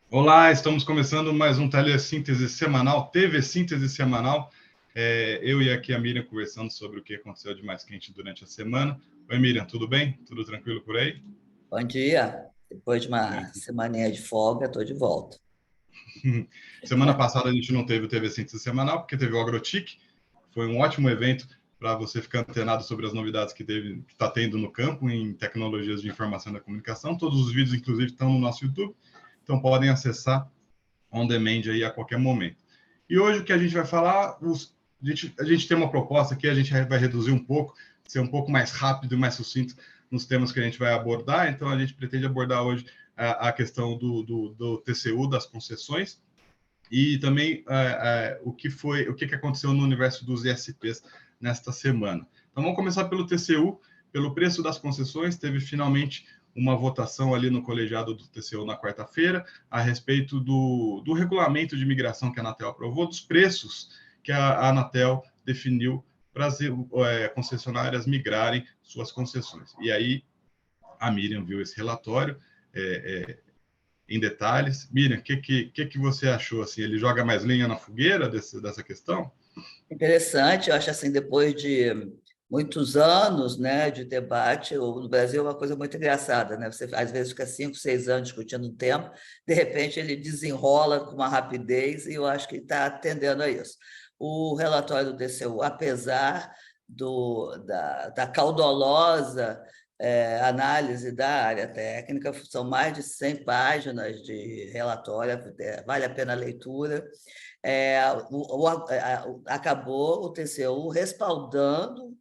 Olá, estamos começando mais um Telesíntese Semanal, TV Síntese Semanal. Eu e aqui a Miriam conversando sobre o que aconteceu de mais quente durante a semana. Oi, Miriam, tudo bem? Tudo tranquilo por aí? Bom dia. Depois de uma Muito. semaninha de folga, estou de volta. Semana passada a gente não teve o TV Síntese Semanal, porque teve o Agrotic. Foi um ótimo evento para você ficar antenado sobre as novidades que está tendo no campo em tecnologias de informação e da comunicação. Todos os vídeos, inclusive, estão no nosso YouTube, então podem acessar on demand aí a qualquer momento. E hoje o que a gente vai falar, a gente tem uma proposta aqui, a gente vai reduzir um pouco, ser um pouco mais rápido e mais sucinto nos temas que a gente vai abordar. Então a gente pretende abordar hoje a questão do TCU, das concessões, e também o que aconteceu no universo dos ISPs nesta semana. Então vamos começar pelo TCU, pelo preço das concessões. Teve finalmente uma votação ali no colegiado do TCU na quarta-feira a respeito do regulamento de migração que a Anatel aprovou, dos preços que a Anatel definiu para as concessionárias migrarem suas concessões. E aí a Miriam viu esse relatório, em detalhes. Miriam, o que você achou? Assim, ele joga mais lenha na fogueira dessa questão? Interessante, eu acho assim, depois de muitos anos, né, de debate, no Brasil é uma coisa muito engraçada, né? Você às vezes fica 5, 6 anos discutindo um tema, de repente ele desenrola com uma rapidez e eu acho que está atendendo a isso. O relatório do DCU, apesar da caudolosa análise da área técnica, são mais de 100 páginas de relatório, vale a pena a leitura. Acabou o TCU respaldando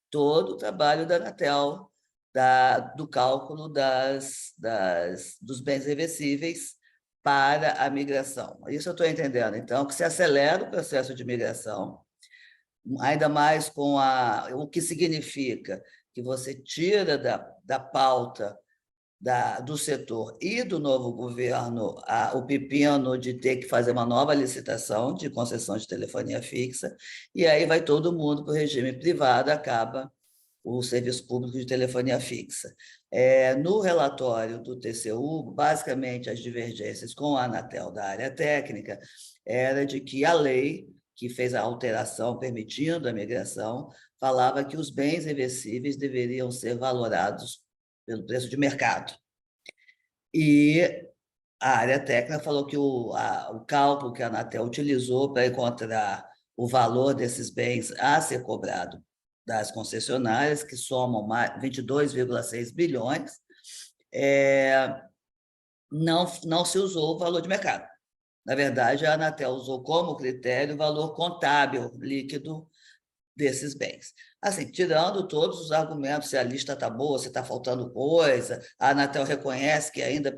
todo o trabalho da Anatel, do cálculo dos bens reversíveis para a migração. Isso eu estou entendendo. Então, que se acelera o processo de migração, ainda mais com o que significa que você tira da pauta do setor e do novo governo o pepino de ter que fazer uma nova licitação de concessão de telefonia fixa, e aí vai todo mundo para o regime privado, acaba o serviço público de telefonia fixa. No relatório do TCU, basicamente as divergências com a Anatel da área técnica era de que a lei que fez a alteração permitindo a migração falava que os bens reversíveis deveriam ser valorados pelo preço de mercado. E a área técnica falou que o cálculo que a Anatel utilizou para encontrar o valor desses bens a ser cobrado das concessionárias, que somam 22,6 bilhões, não se usou o valor de mercado. Na verdade, a Anatel usou como critério o valor contábil líquido desses bens. Assim, tirando todos os argumentos, se a lista está boa, se está faltando coisa, a Anatel reconhece que ainda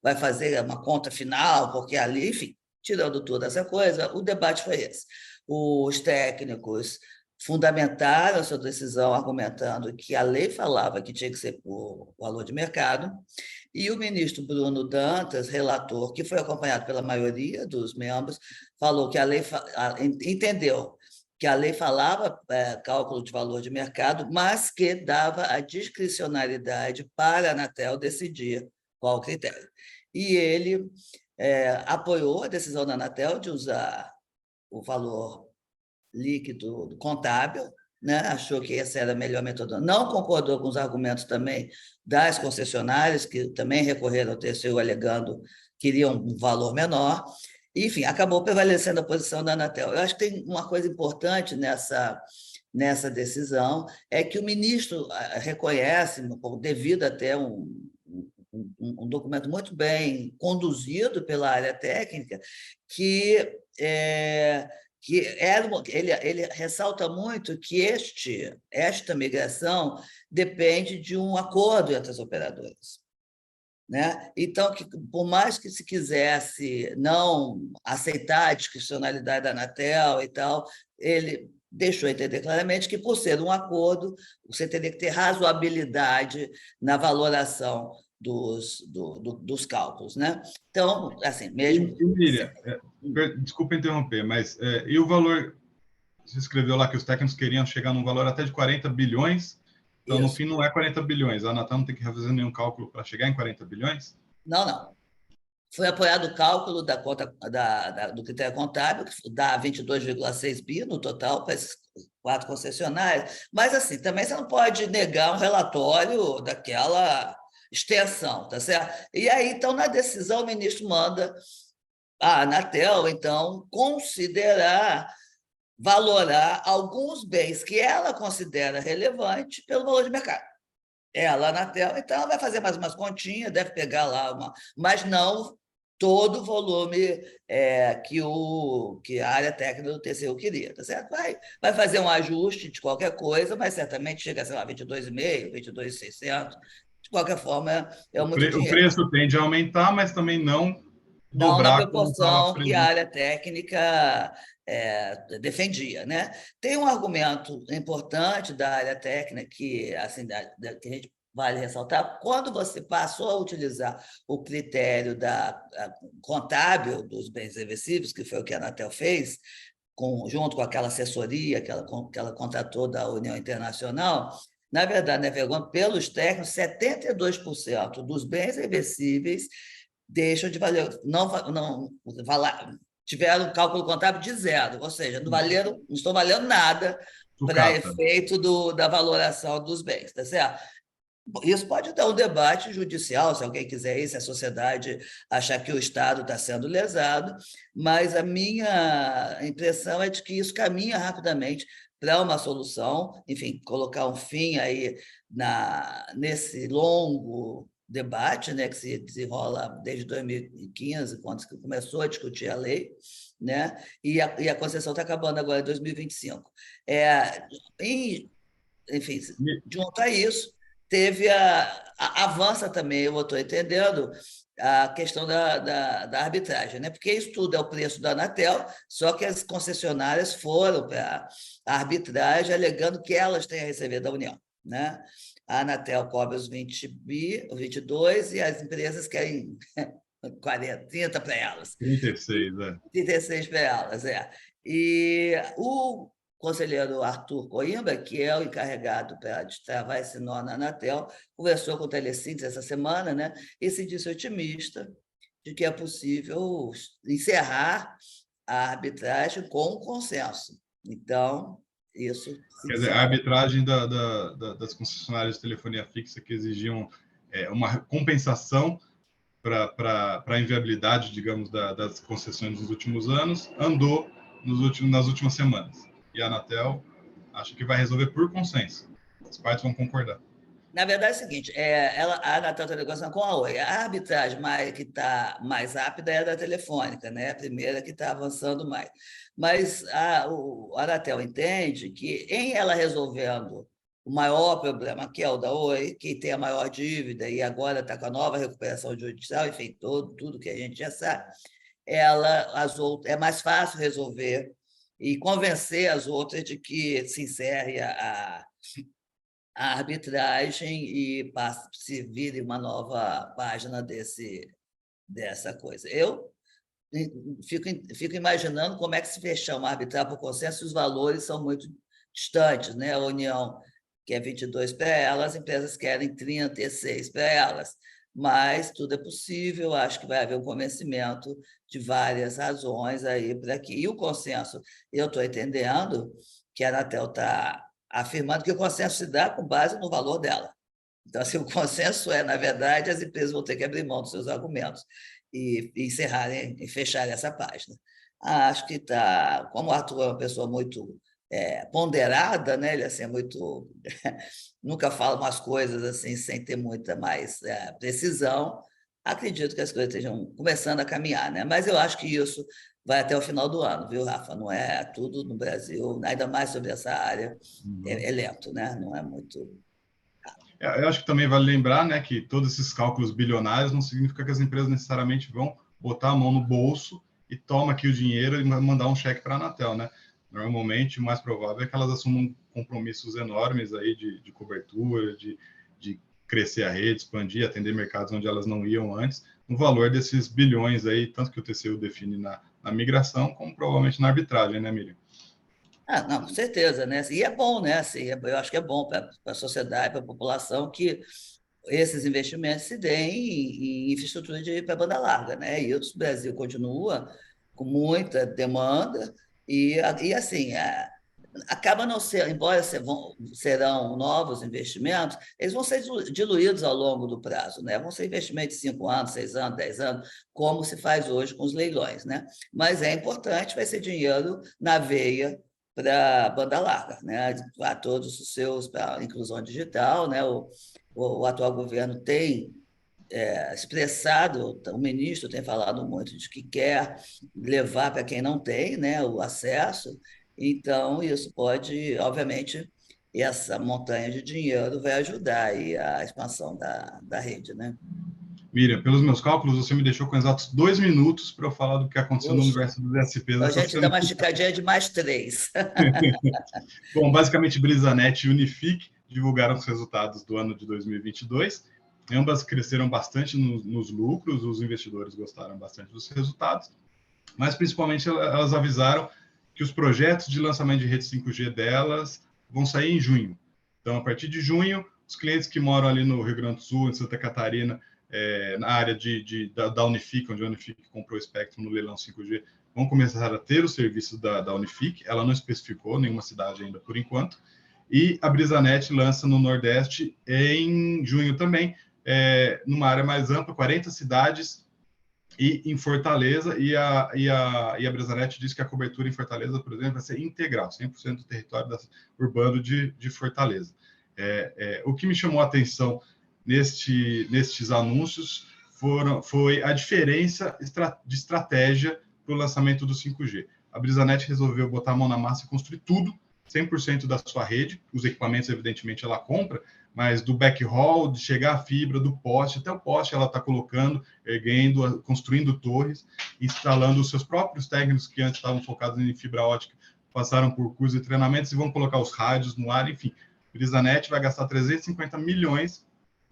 vai fazer uma conta final, porque ali, enfim, tirando toda essa coisa, o debate foi esse. Os técnicos fundamentaram a sua decisão argumentando que a lei falava que tinha que ser por valor de mercado, e o ministro Bruno Dantas, relator, que foi acompanhado pela maioria dos membros, falou que a lei entendeu que a lei falava cálculo de valor de mercado, mas que dava a discricionariedade para a Anatel decidir qual o critério. E ele apoiou a decisão da Anatel de usar o valor líquido contábil, né? Achou que essa era a melhor metodologia. Não concordou com os argumentos também das concessionárias, que também recorreram ao TCU alegando que queriam um valor menor. Enfim, acabou prevalecendo a posição da Anatel. Eu acho que tem uma coisa importante nessa decisão, é que o ministro reconhece, devido até um documento muito bem conduzido pela área técnica, que ele ressalta muito que esta migração depende de um acordo entre as operadoras. Né? Então, por mais que se quisesse não aceitar a discricionalidade da Anatel e tal, ele deixou entender claramente que, por ser um acordo, você teria que ter razoabilidade na valoração dos cálculos. Né? Então, assim, mesmo... Miriam, desculpa interromper, mas e o valor? Você escreveu lá que os técnicos queriam chegar num valor até de 40 bilhões, então no Isso. fim não é 40 bilhões. A Anatel não tem que fazer nenhum cálculo para chegar em 40 bilhões? Não, não. Foi apoiado o cálculo da conta, do critério contábil, que dá 22,6 bi no total para esses 4 concessionários, mas assim, também você não pode negar um relatório daquela extensão, tá certo? E aí, então, na decisão, o ministro manda a Anatel, então, considerar, valorar alguns bens que ela considera relevante pelo valor de mercado. Ela, na tela, então ela vai fazer mais umas continhas, deve pegar lá uma, mas não todo o volume que a área técnica do TCU queria, tá certo? Vai fazer um ajuste de qualquer coisa, mas certamente chega, sei lá, 22,5, 22,600. De qualquer forma, é muito O dinheiro. preço tende a aumentar, mas também não Não na dobrar como estava proporção que a previsto. área técnica defendia, né? Tem um argumento importante da área técnica que, assim, que a gente vale ressaltar. Quando você passou a utilizar o critério contábil dos bens reversíveis, que foi o que a Anatel fez, junto com aquela assessoria que ela contratou da União Internacional, na verdade, navegando pelos técnicos, 72% dos bens reversíveis deixam de valer, tiveram um cálculo contábil de zero, ou seja, não estão valendo nada para Sucata. efeito da valoração dos bens, tá certo? Isso pode dar um debate judicial, se alguém quiser ir, se a sociedade achar que o Estado está sendo lesado, mas a minha impressão é de que isso caminha rapidamente para uma solução, enfim, colocar um fim aí nesse longo debate, né, que se desenrola desde 2015, quando se começou a discutir a lei, né, e a concessão está acabando agora em 2025. Enfim, junto a isso, teve avança também, eu estou entendendo, a questão da arbitragem, né? Porque isso tudo é o preço da Anatel, só que as concessionárias foram para a arbitragem alegando que elas têm a receber da União, né? A Anatel cobra os 20 bi, os 22, e as empresas querem 40, 30 para elas. 36, é. 36 para elas, é. E o conselheiro Arthur Coimbra, que é o encarregado para destravar esse nó na Anatel, conversou com o Telecines essa semana, né, e se disse otimista de que é possível encerrar a arbitragem com um consenso. Então, isso se Quer dizer, a desenrola. arbitragem das concessionárias de telefonia fixa que exigiam uma compensação para a inviabilidade, digamos, das concessões nos últimos anos, andou nas últimas semanas. E a Anatel acha que vai resolver por consenso. As partes vão concordar. Na verdade, é o seguinte, a Anatel está negociando com a Oi. A arbitragem que está mais rápida é a da Telefônica, né? A primeira que está avançando mais. Mas a Anatel entende que, em ela resolvendo o maior problema, que é o da Oi, que tem a maior dívida e agora está com a nova recuperação judicial, enfim, tudo que a gente já sabe, é mais fácil resolver e convencer as outras de que se encerre a arbitragem e se vire uma nova página dessa coisa. Eu fico imaginando como é que se fechar uma arbitragem por consenso, os valores são muito distantes, né? A União quer 22 para elas, as empresas querem 36 para elas, mas tudo é possível, acho que vai haver um convencimento de várias razões aí para aqui. E o consenso, eu estou entendendo que a Anatel está afirmando que o consenso se dá com base no valor dela. Então, assim, o consenso na verdade, as empresas vão ter que abrir mão dos seus argumentos e encerrarem e fecharem essa página. Acho que está, como o Arthur é uma pessoa muito ponderada, né? Ele assim, é muito nunca fala umas coisas assim sem ter muita mais precisão. Acredito que as coisas estejam começando a caminhar, né? Mas eu acho que isso vai até o final do ano, viu, Rafa? Não é tudo no Brasil, ainda mais sobre essa área, é lento, né? Não é muito. Eu acho que também vale lembrar, né, que todos esses cálculos bilionários não significa que as empresas necessariamente vão botar a mão no bolso e toma aqui o dinheiro e mandar um cheque para a Anatel, né? Normalmente, o mais provável é que elas assumam compromissos enormes aí de cobertura, de crescer a rede, expandir, atender mercados onde elas não iam antes, no valor desses bilhões aí, tanto que o TCU define na migração, como provavelmente na arbitragem, né, Miriam? Não, com certeza, né? E é bom, né? Assim, eu acho que é bom para a sociedade, para a população, que esses investimentos se deem em infraestrutura para banda larga, né? E o Brasil continua com muita demanda e assim, acaba não ser, embora serão novos investimentos, eles vão ser diluídos ao longo do prazo, né? Vão ser investimentos de 5 anos, 6 anos, 10 anos, como se faz hoje com os leilões, né? Mas é importante, vai ser dinheiro na veia para a banda larga, né? A todos os seus, para a inclusão digital, né? O atual governo tem expressado, o ministro tem falado muito de que quer levar para quem não tem, né, o acesso. Então, isso pode, obviamente, essa montanha de dinheiro vai ajudar aí a expansão da rede, né? Miriam, pelos meus cálculos, você me deixou com exatos 2 minutos para eu falar do que aconteceu no Poxa, universo dos SPs então a essa gente dá semana. uma esticadinha de mais 3. Bom, basicamente, Brisanet e Unifique divulgaram os resultados do ano de 2022. Ambas cresceram bastante nos lucros, os investidores gostaram bastante dos resultados, mas principalmente elas avisaram que os projetos de lançamento de rede 5G delas vão sair em junho. Então, a partir de junho, os clientes que moram ali no Rio Grande do Sul, em Santa Catarina, na área da Unifique, onde a Unifique comprou o espectro no leilão 5G, vão começar a ter o serviço da Unifique. Ela não especificou nenhuma cidade ainda por enquanto. E a Brisanet lança no Nordeste em junho também, numa área mais ampla, 40 cidades e em Fortaleza, e a Brisanet diz que a cobertura em Fortaleza, por exemplo, vai ser integral, 100% do território urbano de Fortaleza. O que me chamou a atenção nestes anúncios foi a diferença de estratégia para o lançamento do 5G. A Brisanet resolveu botar a mão na massa e construir tudo, 100% da sua rede. Os equipamentos, evidentemente, ela compra, mas do backhaul, de chegar a fibra, do poste, até o poste ela está colocando, erguendo, construindo torres, instalando os seus próprios técnicos que antes estavam focados em fibra ótica, passaram por cursos e treinamentos e vão colocar os rádios no ar, enfim. Brisanet vai gastar 350 milhões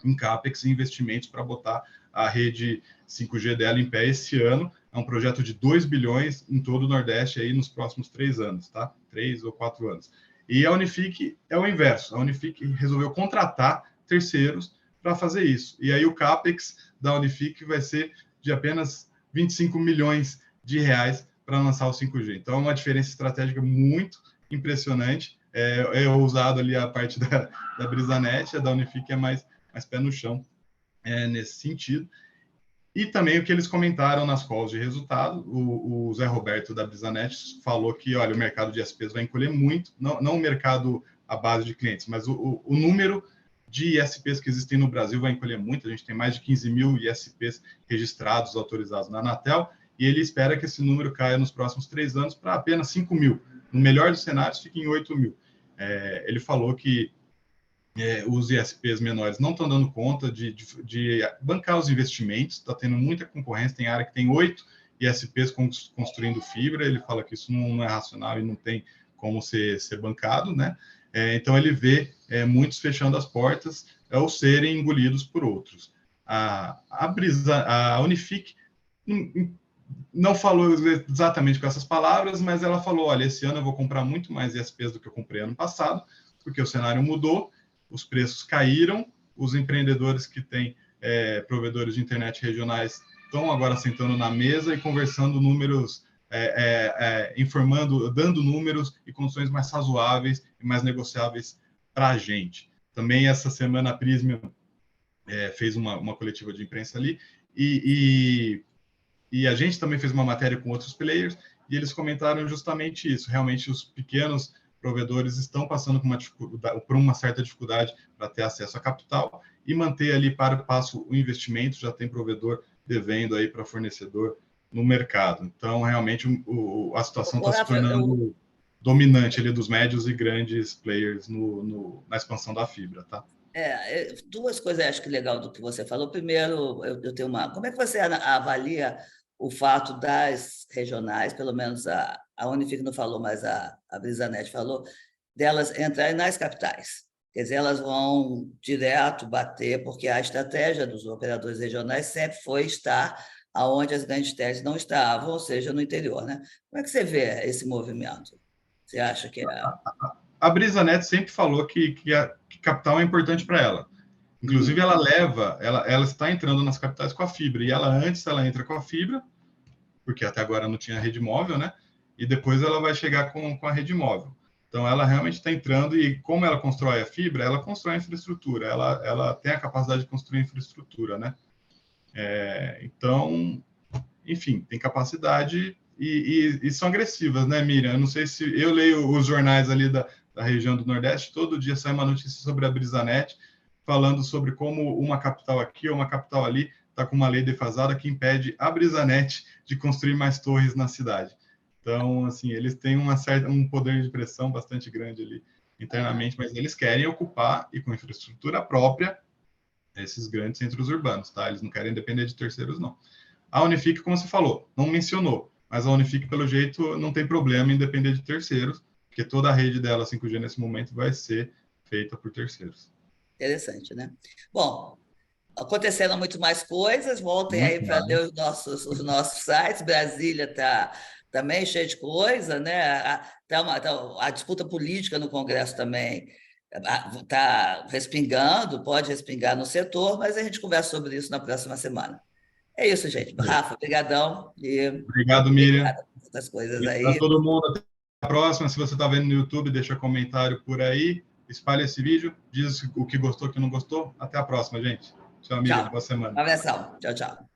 em CAPEX e investimentos para botar a rede 5G dela em pé esse ano. É um projeto de 2 bilhões em todo o Nordeste aí nos próximos 3 anos, tá? 3 ou 4 anos. E a Unifique é o inverso. A Unifique resolveu contratar terceiros para fazer isso. E aí o CAPEX da Unifique vai ser de apenas 25 milhões de reais para lançar o 5G. Então, é uma diferença estratégica muito impressionante. É ousado ali a parte da Brisanet, a da Unifique é mais pé no chão nesse sentido. E também o que eles comentaram nas calls de resultado, o Zé Roberto da Brisanet falou que, olha, o mercado de ISPs vai encolher muito, não o mercado à base de clientes, mas o número de ISPs que existem no Brasil vai encolher muito. A gente tem mais de 15 mil ISPs registrados, autorizados na Anatel, e ele espera que esse número caia nos próximos 3 anos para apenas 5 mil. No melhor dos cenários, fica em 8 mil. Ele falou que os ISPs menores não estão dando conta de bancar os investimentos, está tendo muita concorrência, tem área que tem 8 ISPs construindo fibra, ele fala que isso não é racional e não tem como ser bancado, né? Então ele vê muitos fechando as portas ou serem engolidos por outros. A Unifique não falou exatamente com essas palavras, mas ela falou, olha, esse ano eu vou comprar muito mais ISPs do que eu comprei ano passado, porque o cenário mudou, os preços caíram, os empreendedores que têm provedores de internet regionais estão agora sentando na mesa e conversando números, informando, dando números e condições mais razoáveis e mais negociáveis para a gente. Também essa semana a Prisma fez uma coletiva de imprensa ali e a gente também fez uma matéria com outros players e eles comentaram justamente isso. Realmente os pequenos provedores estão passando por uma certa dificuldade para ter acesso a capital e manter ali para o passo o investimento. Já tem provedor devendo aí para fornecedor no mercado. Então, realmente, a situação está se tornando dominante ali dos médios e grandes players na expansão da fibra, tá? Duas coisas acho que legal do que você falou. Primeiro, eu tenho uma. Como é que você avalia o fato das regionais, pelo menos a Unifique não falou, mas a Brisanet falou, delas entrarem nas capitais? Quer dizer, elas vão direto bater, porque a estratégia dos operadores regionais sempre foi estar aonde as grandes teles não estavam, ou seja, no interior, né? Como é que você vê esse movimento? Você acha que A Brisanet sempre falou que capital é importante para ela. Inclusive, ela está entrando nas capitais com a fibra, e antes ela entra com a fibra, porque até agora não tinha rede móvel, né? E depois ela vai chegar com a rede móvel. Então, ela realmente está entrando, e como ela constrói a fibra, ela constrói a infraestrutura, ela tem a capacidade de construir infraestrutura, né? Então, enfim, tem capacidade e são agressivas, né, Miriam? Eu não sei se... Eu leio os jornais ali da região do Nordeste, todo dia sai uma notícia sobre a Brisanet, falando sobre como uma capital aqui ou uma capital ali está com uma lei defasada que impede a Brisanet de construir mais torres na cidade. Então, assim, eles têm um poder de pressão bastante grande ali internamente, mas eles querem ocupar, e com infraestrutura própria, esses grandes centros urbanos, tá? Eles não querem depender de terceiros, não. A Unifique, como você falou, não mencionou, mas a Unifique, pelo jeito, não tem problema em depender de terceiros, porque toda a rede dela 5G nesse momento vai ser feita por terceiros. Interessante, né? Bom, acontecendo muito mais coisas, voltem Muito aí para mais. ler os nossos sites. Brasília está também cheia de coisa, né? A disputa política no Congresso também está respingando, pode respingar no setor, mas a gente conversa sobre isso na próxima semana. É isso, gente. Rafa, brigadão e Obrigado, Miriam. obrigada por essas coisas E para aí. todo mundo, até a próxima. Se você está vendo no YouTube, deixa comentário por aí, espalhe esse vídeo, diz o que gostou, o que não gostou. Até a próxima, gente. Tchau, Miriam. Tchau. Boa semana. Um abração. Tchau, tchau.